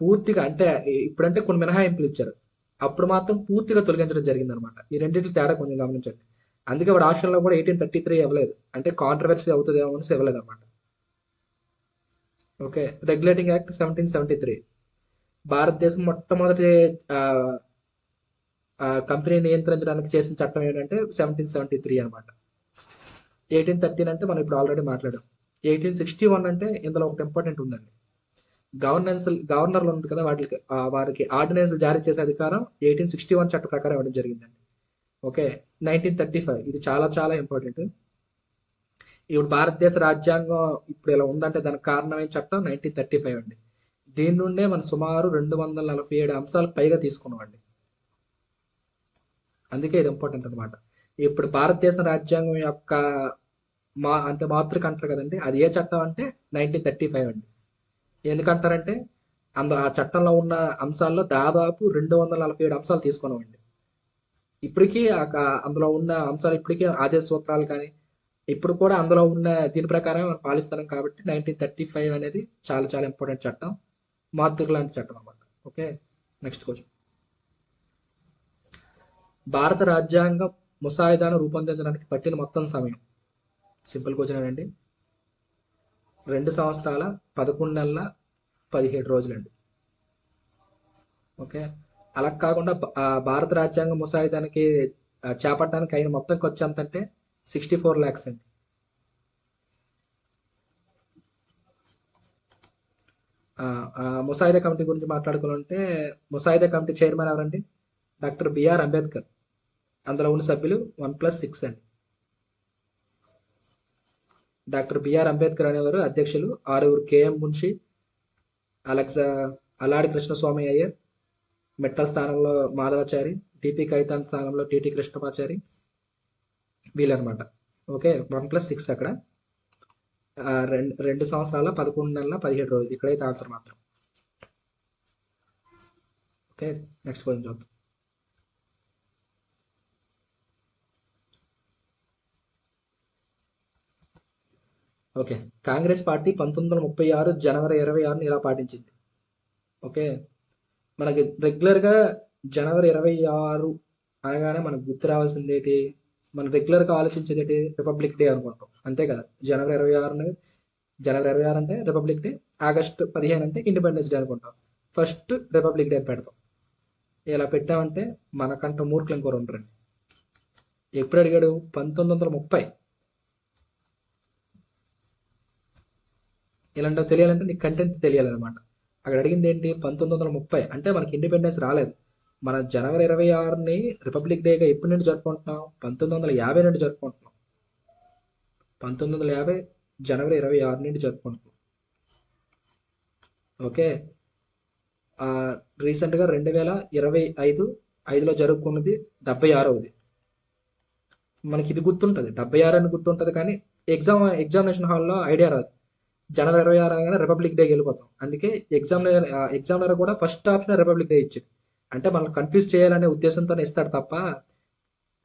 పూర్తిగా అంటే ఇప్పుడంటే కొన్ని మినహాయింపులు ఇచ్చారు, అప్పుడు మాత్రం పూర్తిగా తొలగించడం జరిగింది అనమాట. ఈ రెండింటి తేడా కొంచెం గమనించండి. అందుకే వాడు ఆప్షన్లో కూడా 1833 ఇవ్వలేదు, అంటే కాంట్రవర్సీ అవుతుందేమో అని ఇవ్వలేదు అనమాట. ఓకే. రెగ్యులేటింగ్ యాక్ట్ 1773, భారతదేశం మొట్టమొదటి ఆ, కంపెనీ నియంత్రించడానికి చేసిన చట్టం ఏంటంటే 1773 అనమాట. 1813 అంటే మనం ఇప్పుడు ఆల్రెడీ మాట్లాడాం. 1861 అంటే ఇందులో ఒకటి ఇంపార్టెంట్ ఉందండి. గవర్నర్లు ఉంది కదా, వారికి ఆర్డినెన్స్ జారీ చేసే అధికారం 1861 చట్ట ప్రకారం ఇవ్వడం జరిగిందండి. ఓకే. 1935 ఇది చాలా చాలా ఇంపార్టెంట్. ఇప్పుడు భారతదేశ రాజ్యాంగం ఇప్పుడు ఇలా ఉందంటే దానికి కారణమైన చట్టం 1935 అండి. దీని నుండే మనం సుమారు 247 అంశాలకు పైగా తీసుకున్నామండి. అందుకే ఇది ఇంపార్టెంట్ అనమాట. ఇప్పుడు భారతదేశ రాజ్యాంగం యొక్క అంటే మాతృక అంటారు కదండి, అది ఏ చట్టం అంటే 1935 అండి. ఎందుకంటారంటే ఆ చట్టంలో ఉన్న అంశాల్లో దాదాపు 247 అంశాలు తీసుకున్నామండి. ఇప్పటికీ అందులో ఉన్న అంశాలు ఇప్పటికీ ఆదేశ సూత్రాలు కానీ ఇప్పుడు కూడా అందులో ఉన్న దీని ప్రకారం మనం పాలిస్తున్నాం కాబట్టి 1935 అనేది చాలా చాలా ఇంపార్టెంట్ చట్టం, మాతృక లాంటి చట్టం అన్నమాట. ఓకే. Next question. భారత రాజ్యాంగం ముసాయిదాను రూపొందించడానికి పట్టిన మొత్తం సమయం. సింపుల్ క్వశ్చన్ అండి. 2 సంవత్సరాల 11 నెలల 17 రోజులండి. ఓకే. అలా కాకుండా భారత రాజ్యాంగ ముసాయిదానికి చేపట్టడానికి అయిన మొత్తం ఖర్చు ఎంత అంటే 64 lakhs అండి. ముసాయిదా కమిటీ గురించి మాట్లాడుకోవాలంటే ముసాయిదా కమిటీ చైర్మన్ ఎవరండి? Doctor BR Ambedkar. అందులో ఉన్న సభ్యులు 1+6 అండి. డాక్టర్ బిఆర్ అంబేద్కర్ అనేవారు అధ్యక్షులు, 6 కేఎం మున్షి, అల్లాడి కృష్ణస్వామి అయ్యర్, మిట్టల్ స్థానంలో మాధవాచారి, టిపి కైతాన్ స్థానంలో టిటి కృష్ణమాచారి, వీళ్ళనమాట. ఓకే. 1+6 అక్కడ. 2 సంవత్సరాల 11 నెలల 17 రోజులు ఇక్కడైతే ఆన్సర్ మాత్రం. ఓకే. నెక్స్ట్ క్వశ్చన్ చూద్దాం. ఓకే. కాంగ్రెస్ పార్టీ 1936 జనవరి 26 ఇలా పాటించింది. ఓకే. మనకి రెగ్యులర్గా జనవరి 26 అనగానే మనకు గుర్తు రావాల్సింది ఏంటి? మనం రెగ్యులర్గా ఆలోచించేది ఏంటి? రిపబ్లిక్ డే అనుకుంటాం, అంతే కదా. జనవరి 26 అంటే రిపబ్లిక్ డే, ఆగస్టు 15 అంటే ఇండిపెండెన్స్ డే అనుకుంటాం. ఫస్ట్ రిపబ్లిక్ డే పెడతాం. ఇలా పెట్టామంటే మనకంట మూర్ఖులు ఇంకోరు ఉంటారండి. ఎప్పుడు అడిగాడు? 1930. ఇలాంటివి తెలియాలంటే నీకు కంటెంట్ తెలియాలన్నమాట. అక్కడ అడిగింది ఏంటి? 1930 అంటే మనకి ఇండిపెండెన్స్ రాలేదు. మన జనవరి 26ని రిపబ్లిక్ డేగా ఎప్పటి నుండి జరుపుకుంటున్నాం? 1950 నుండి జరుపుకుంటున్నాం. 1950 జనవరి 26 నుండి జరుపుకుంటున్నాం. ఓకే. రీసెంట్గా 2025లో జరుపుకున్నది 76వది. మనకి ఇది గుర్తుంటుంది, 76 అని గుర్తుంటుంది, కానీ ఎగ్జామినేషన్ హాల్లో ఐడియా రాదు. జనవరి 26 అనగానే రిపబ్లిక్ డేకి వెళ్ళిపోతాం. అందుకే ఎగ్జామినర్ కూడా ఫస్ట్ ఆప్షన్ రిపబ్లిక్ డే ఇచ్చాడు. అంటే మనం కన్ఫ్యూజ్ చేయాలనే ఉద్దేశంతోనే ఇస్తాడు తప్ప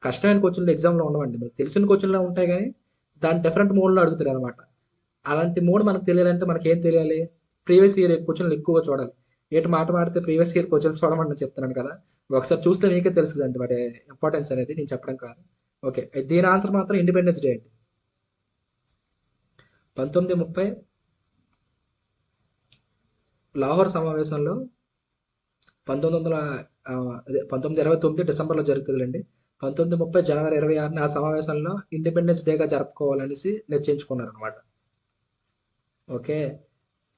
కష్టమైన క్వశ్చన్లు ఎగ్జామ్లో ఉండవండి. మనకు తెలిసిన క్వశ్చన్లో ఉంటాయి కానీ దాని డిఫరెంట్ మోడ్లో అడుగుతాడు అనమాట. అలాంటి మోడ్ మనకు తెలియాలంటే మనకి ఏం తెలియాలి? ప్రీవియస్ ఇయర్ క్వశ్చన్లు ఎక్కువగా చూడాలి. ఏంటి మాట మాడితే ప్రీవియస్ ఇయర్ క్వశ్చన్స్ చూడమని నేను చెప్తున్నాను కదా, ఒకసారి చూస్తే మీకే తెలుస్తుందండి వాటి ఇంపార్టెన్స్ అనేది, నేను చెప్పడం కాదు. ఓకే. దీని ఆన్సర్ మాత్రం ఇండిపెండెన్స్ డే అండి. 1930 లాహోర్ సమావేశంలో 1929 డిసెంబర్లో జరుగుతుందండి. 1930 జనవరి 26 ఆ సమావేశంలో ఇండిపెండెన్స్ డేగా జరుపుకోవాలనేసి నిశ్చయించుకున్నారు అనమాట. ఓకే.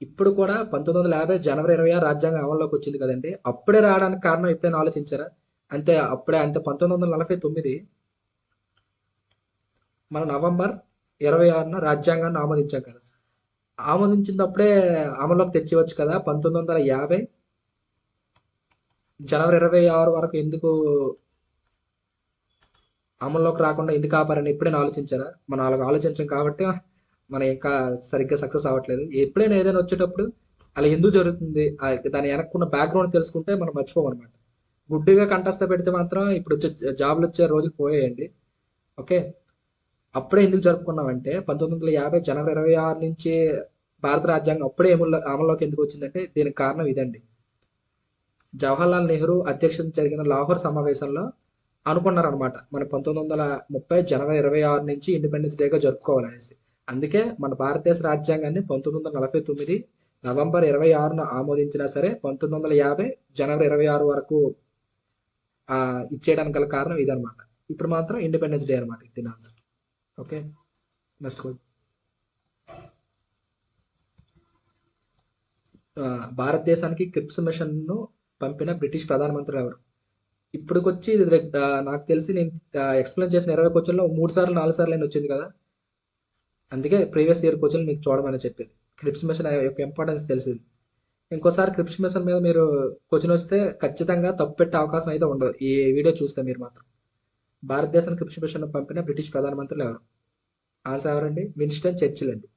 ఇప్పుడు కూడా 1950 జనవరి 26 రాజ్యాంగం అమల్లోకి వచ్చింది కదండి, అప్పుడే రావడానికి కారణం ఎప్పుడైనా ఆలోచించారా? అంతే అంటే 1949 మన నవంబర్ 26న రాజ్యాంగాన్ని ఆమోదించాం కదా, ఆమోదించినప్పుడే అమల్లోకి తెచ్చివచ్చు కదా. 1950 జనవరి 26 వరకు ఎందుకు అమల్లోకి రాకుండా ఎందుకు ఆపారని ఎప్పుడైనా ఆలోచించారా? మనం అలాగ ఆలోచించాం కాబట్టి మనం ఇంకా సరిగ్గా సక్సెస్ అవ్వట్లేదు. ఎప్పుడైనా ఏదైనా వచ్చేటప్పుడు అలా ఎందుకు జరుగుతుంది, దాని వెనక్కున్న బ్యాక్గ్రౌండ్ తెలుసుకుంటే మనం మర్చిపోమన్నమాట. గుడ్డిగా కంఠస్థ పెడితే మాత్రం ఇప్పుడు వచ్చే జాబులు వచ్చే రోజులు పోయాయండి. ఓకే. అప్పుడే ఎందుకు జరుపుకున్నామంటే 1950 జనవరి 26 నుంచి భారత రాజ్యాంగం అప్పుడే అమల్లోకి ఎందుకు వచ్చిందంటే దీనికి కారణం ఇదండి. జవహర్లాల్ నెహ్రూ అధ్యక్షతన జరిగిన లాహోర్ సమావేశంలో అనుకున్నారనమాట. మన 1930 జనవరి 26 నుంచి ఇండిపెండెన్స్ డేగా జరుపుకోవాలనేసి. అందుకే మన భారతదేశ రాజ్యాంగాన్ని 1949 నవంబర్ 26న ఆమోదించినా సరే 1950 జనవరి 26 వరకు ఇచ్చేయడానికి గల కారణం ఇదనమాట. ఇప్పుడు మాత్రం ఇండిపెండెన్స్ డే అనమాట దీని ఆన్సర్. ఓకే, నెక్స్ట్ భారతదేశానికి క్రిప్స్ మిషన్ను పంపిన బ్రిటిష్ ప్రధానమంత్రి ఎవరు? ఇప్పటికొచ్చి ఇది నాకు తెలిసి నేను ఎక్స్ప్లెయిన్ చేసిన 20 క్వశ్చన్లో 3 సార్లు 4 సార్లు అయినా వచ్చింది కదా. అందుకే ప్రీవియస్ ఇయర్ క్వశ్చన్ మీకు చూడమని చెప్పేది. క్రిప్స్ మిషన్ యొక్క ఇంపార్టెన్స్ తెలిసింది. ఇంకోసారి క్రిప్స్ మిషన్ మీద మీరు క్వశ్చన్ వస్తే ఖచ్చితంగా తప్పు పెట్టే అవకాశం అయితే ఉండదు ఈ వీడియో చూస్తే మీరు మాత్రం. భారతదేశానికి క్రిప్స్ మిషన్ పంపిన బ్రిటిష్ ప్రధానమంత్రులు ఎవరు? ఆన్సర్ ఎవరండి? విన్స్టన్ చర్చిల్ అండి.